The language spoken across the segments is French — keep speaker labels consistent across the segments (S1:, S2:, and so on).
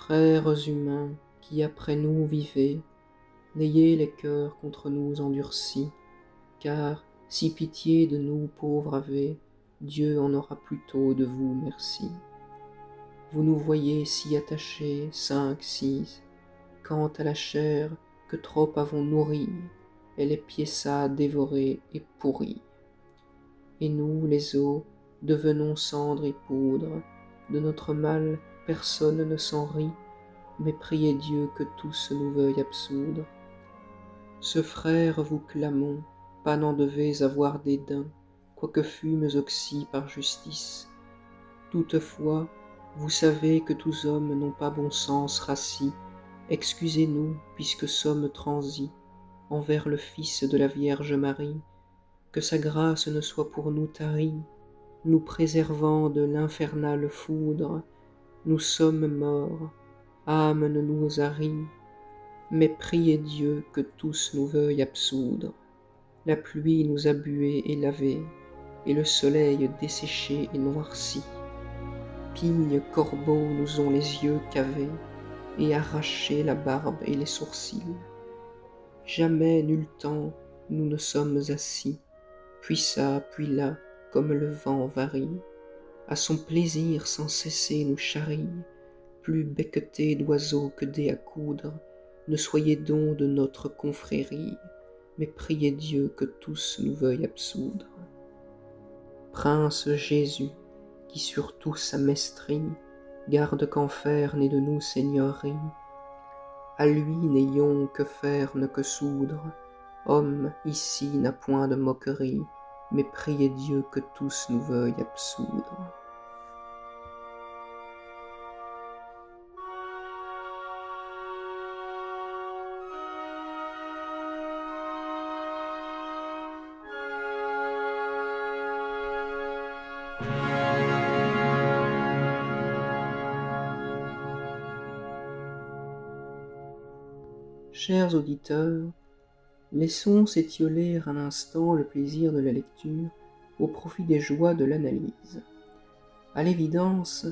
S1: Frères humains qui après nous vivez, n'ayez les cœurs contre nous endurcis, car si pitié de nous pauvres avez, Dieu en aura plutôt de vous merci. Vous nous voyez si attachés, 5, 6, quant à la chair que trop avons nourrie, elle est piéça, dévorée et pourrie. Et nous, les os, devenons cendre et poudre, de notre mal personne ne s'en rit, mais priez Dieu que tous nous veuillent absoudre. Ce frère vous clamons, pas n'en devez avoir dédain, quoique fûmes oxy par justice. Toutefois, vous savez que tous hommes n'ont pas bon sens rassis, excusez-nous, puisque sommes transis, envers le Fils de la Vierge Marie, que sa grâce ne soit pour nous tarie, nous préservant de l'infernale foudre. Nous sommes morts, âme ne nous a ri, mais priez Dieu que tous nous veuillent absoudre. La pluie nous a bué et lavé, et le soleil desséché et noirci. Pignes, corbeaux nous ont les yeux cavés, et arraché la barbe et les sourcils. Jamais nul temps nous ne sommes assis, puis ça, puis là, comme le vent varie. À son plaisir sans cesser nous charrie, plus becquetés d'oiseaux que dés à coudre. Ne soyez donc de notre confrérie, mais priez Dieu que tous nous veuillent absoudre. Prince Jésus, qui sur tous a maestrie, garde qu'enfer n'ait de nous seigneurie. À lui n'ayons que faire ne que soudre, homme ici n'a point de moquerie, mais priez Dieu que tous nous veuillent absoudre. Chers auditeurs, laissons s'étioler un instant le plaisir de la lecture au profit des joies de l'analyse. À l'évidence,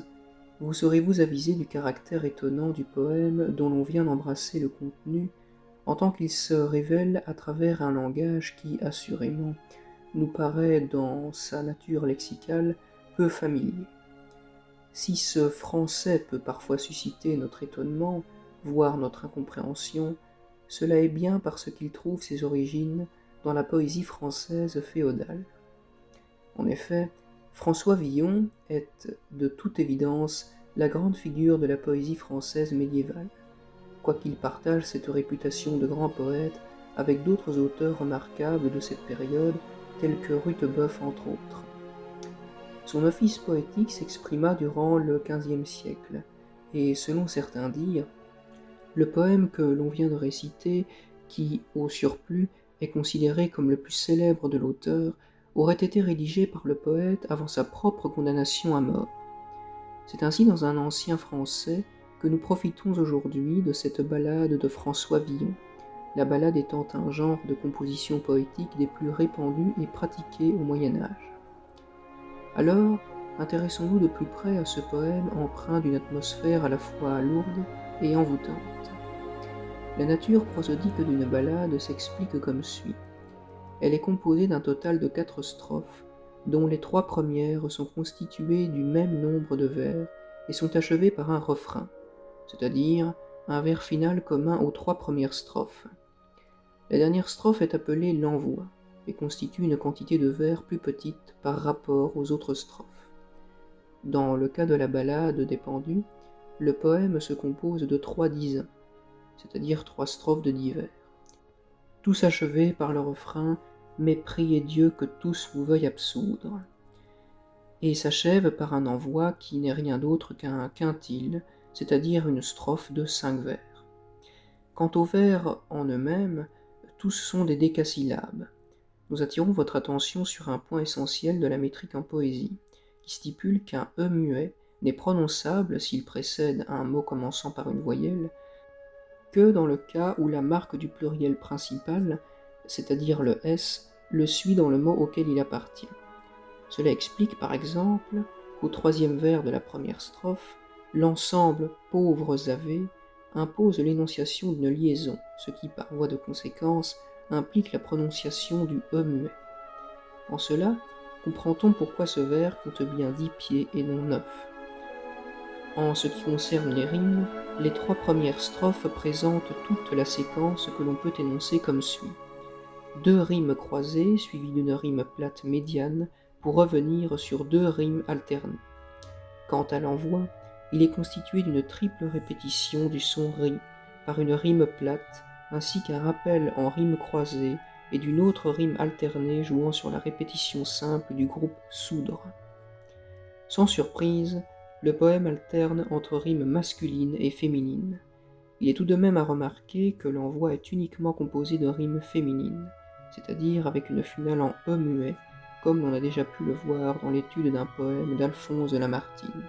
S1: vous serez-vous avisé du caractère étonnant du poème dont l'on vient d'embrasser le contenu, en tant qu'il se révèle à travers un langage qui, assurément, nous paraît dans sa nature lexicale peu familier. Si ce français peut parfois susciter notre étonnement, voire notre incompréhension, cela est bien parce qu'il trouve ses origines dans la poésie française féodale. En effet, François Villon est, de toute évidence, la grande figure de la poésie française médiévale, quoiqu'il partage cette réputation de grand poète avec d'autres auteurs remarquables de cette période, tels que Rutebeuf entre autres. Son office poétique s'exprima durant le XVe siècle, et selon certains dires, le poème que l'on vient de réciter, qui, au surplus, est considéré comme le plus célèbre de l'auteur, aurait été rédigé par le poète avant sa propre condamnation à mort. C'est ainsi dans un ancien français que nous profitons aujourd'hui de cette ballade de François Villon, la ballade étant un genre de composition poétique des plus répandus et pratiqués au Moyen Âge. Alors, intéressons-nous de plus près à ce poème empreint d'une atmosphère à la fois lourde et envoûtante. La nature prosodique d'une ballade s'explique comme suit. Elle est composée d'un total de 4 strophes, dont les 3 premières sont constituées du même nombre de vers et sont achevées par un refrain, c'est-à-dire un vers final commun aux 3 premières strophes. La dernière strophe est appelée l'envoi et constitue une quantité de vers plus petite par rapport aux autres strophes. Dans le cas de la ballade des pendus, le poème se compose de 3 dizains, c'est-à-dire 3 strophes de 10 vers, tous achevés par le refrain « Mais priez Dieu que tous vous veuillent absoudre » et s'achève par un envoi qui n'est rien d'autre qu'un quintile, c'est-à-dire une strophe de 5 vers. Quant aux vers en eux-mêmes, tous sont des décasyllabes. Nous attirons votre attention sur un point essentiel de la métrique en poésie, qui stipule qu'un E muet n'est prononçable, s'il précède un mot commençant par une voyelle, que dans le cas où la marque du pluriel principal, c'est-à-dire le S, le suit dans le mot auquel il appartient. Cela explique par exemple qu'au 3e vers de la première strophe, l'ensemble « pauvres avez » impose l'énonciation d'une liaison, ce qui, par voie de conséquence, implique la prononciation du E muet. En cela, comprend-on pourquoi ce vers compte bien 10 pieds et non 9. En ce qui concerne les rimes, les 3 premières strophes présentent toute la séquence que l'on peut énoncer comme suit. 2 rimes croisées suivies d'une rime plate médiane pour revenir sur 2 rimes alternées. Quant à l'envoi, il est constitué d'une triple répétition du son ri par une rime plate, ainsi qu'un rappel en rime croisée et d'une autre rime alternée jouant sur la répétition simple du groupe soudre. Sans surprise, le poème alterne entre rimes masculines et féminines. Il est tout de même à remarquer que l'envoi est uniquement composé de rimes féminines, c'est-à-dire avec une finale en E muet, comme l'on a déjà pu le voir dans l'étude d'un poème d'Alphonse de Lamartine.